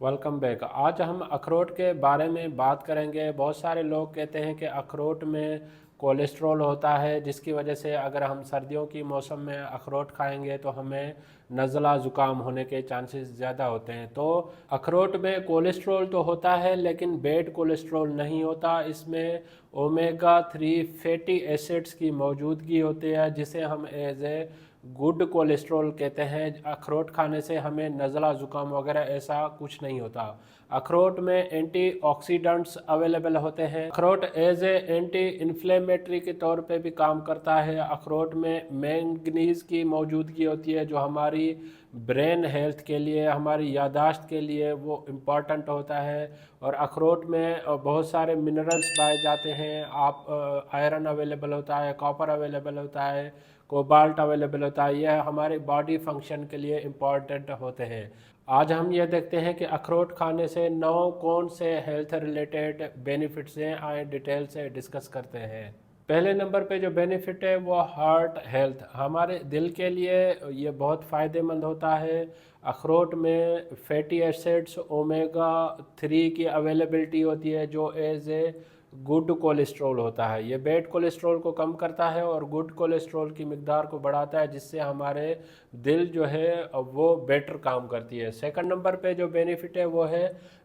Welcome back. आज हम अखरोट के बारे में बात करेंगे। बहुत सारे लोग कहते हैं कि अखरोट में कोलेस्ट्रॉल होता है, जिसकी वजह से अगर हम सर्दियों की मौसम में अखरोट खाएंगे तो हमें नज़ला ज़ुकाम होने के चांसेस ज़्यादा होते हैं। तो अखरोट में कोलेस्ट्रॉल तो होता है लेकिन बैड कोलेस्ट्रॉल नहीं होता। इसमें ओमेगा 3 फैटी एसिड्स की मौजूदगी होती है, जिसे हम एज ए गुड कोलेस्ट्रॉल कहते हैं। अखरोट खाने से हमें नज़ला ज़ुकाम वगैरह ऐसा कुछ नहीं होता। अखरोट में एंटीऑक्सीडेंट्स अवेलेबल होते हैं। अखरोट एज ए एंटी इन्फ्लेमेटरी के तौर पे भी काम करता है। अखरोट में मैंगनीज की मौजूदगी होती है, जो हमारी ब्रेन हेल्थ के लिए, हमारी यादाश्त के लिए वो इम्पॉर्टेंट होता है। और अखरोट में बहुत सारे मिनरल्स पाए जाते हैं। आप आयरन अवेलेबल होता है, कॉपर अवेलेबल होता है, कोबाल्ट अवेलेबल होता है। यह हमारे बॉडी फंक्शन के लिए इम्पॉर्टेंट होते हैं। आज हम ये देखते हैं कि अखरोट खाने से 9 कौन से हेल्थ रिलेटेड बेनिफिट्स हैं, आए डिटेल से डिस्कस करते हैं। पहले नंबर पे जो बेनिफिट है वो हार्ट हेल्थ, हमारे दिल के लिए ये बहुत फ़ायदेमंद होता है। अखरोट में फैटी एसिड्स ओमेगा 3 की अवेलेबिलिटी होती है, जो एज ए गुड कोलेस्ट्रॉल होता है। ये बैड कोलेस्ट्रॉल को कम करता है और गुड कोलेस्ट्रॉल की मिकदार को बढ़ाता है, जिससे हमारे दिल जो है वो बेटर काम करती है। सेकंड नंबर पे जो बेनिफिट है वो है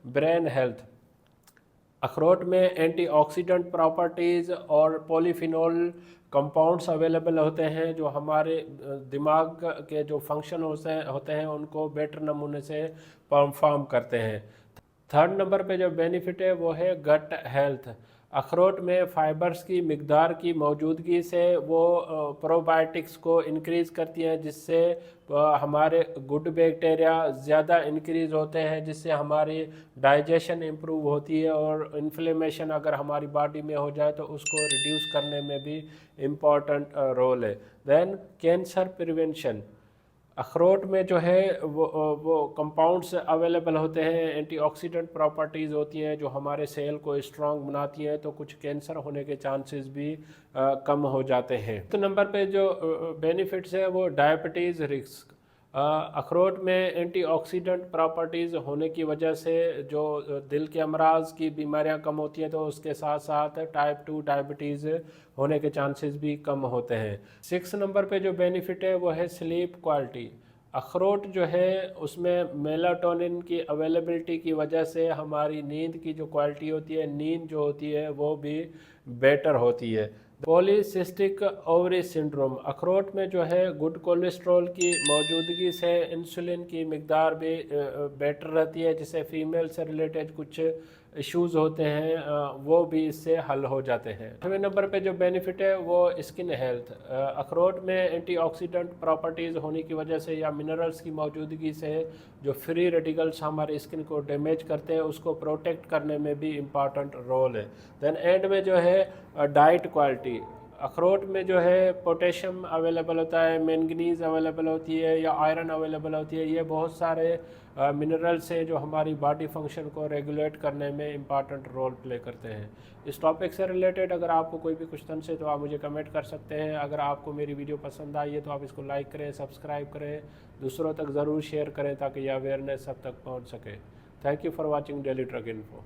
ब्रेन हेल्थ। अखरोट में एंटीऑक्सीडेंट प्रॉपर्टीज़ और पॉलीफिनोल कंपाउंड्स अवेलेबल होते हैं, जो हमारे दिमाग के जो फंक्शन होते हैं उनको बेटर नमूने से परफॉर्म करते हैं। थर्ड नंबर पे जो बेनिफिट है वो है गट हेल्थ। अखरोट में फाइबर्स की मिकदार की मौजूदगी से वो प्रोबायोटिक्स को इंक्रीज़ करती हैं, जिससे हमारे गुड बैक्टीरिया ज़्यादा इंक्रीज़ होते हैं, जिससे हमारी डाइजेशन इम्प्रूव होती है। और इन्फ्लेमेशन अगर हमारी बॉडी में हो जाए तो उसको रिड्यूस करने में भी इम्पॉर्टेंट रोल है। देन कैंसर प्रिवेंशन, अखरोट में जो है वो कंपाउंड्स अवेलेबल होते हैं, एंटीऑक्सीडेंट प्रॉपर्टीज़ होती हैं जो हमारे सेल को स्ट्रांग बनाती हैं, तो कुछ कैंसर होने के चांसेस भी कम हो जाते हैं। तो नंबर पे जो बेनिफिट्स है वो डायबिटीज़ रिस्क। अखरोट में एंटीऑक्सीडेंट प्रॉपर्टीज़ होने की वजह से जो दिल के अमराज की बीमारियां कम होती हैं, तो उसके साथ साथ टाइप 2 डायबिटीज़ होने के चांसेस भी कम होते हैं। 6 नंबर पे जो बेनिफिट है वो है स्लीप क्वालिटी। अखरोट जो है उसमें मेलाटोनिन की अवेलेबिलिटी की वजह से हमारी नींद की जो क्वालिटी होती है, नींद जो होती है वो भी बेटर होती है। पॉलीसिस्टिक ओवरी सिंड्रोम, अखरोट में जो है गुड कोलेस्ट्रॉल की मौजूदगी से इंसुलिन की मिकदार भी बेटर रहती है, जिससे फीमेल से रिलेटेड कुछ इश्यूज़ होते हैं वो भी इससे हल हो जाते हैं। 8वें नंबर पे जो बेनिफिट है वो स्किन हेल्थ। अखरोट में एंटीऑक्सीडेंट प्रॉपर्टीज़ होने की वजह से या मिनरल्स की मौजूदगी से जो फ्री रेडिकल्स हमारे स्किन को डैमेज करते हैं उसको प्रोटेक्ट करने में भी इम्पॉर्टेंट रोल है। देन एंड में जो है डाइट क्वालिटी, अखरोट में जो है पोटेशियम अवेलेबल होता है, मैंगनीज अवेलेबल होती है या आयरन अवेलेबल होती है। ये बहुत सारे मिनरल्स हैं जो हमारी बॉडी फंक्शन को रेगुलेट करने में इम्पॉर्टेंट रोल प्ले करते हैं। इस टॉपिक से रिलेटेड अगर आपको कोई भी क्वेश्चन है तो आप मुझे कमेंट कर सकते हैं। अगर आपको मेरी वीडियो पसंद आई है तो आप इसको लाइक करें, सब्सक्राइब करें, दूसरों तक ज़रूर शेयर करें ताकि यह अवेयरनेस सब तक पहुँच सके। Thank you for watching daily truck info.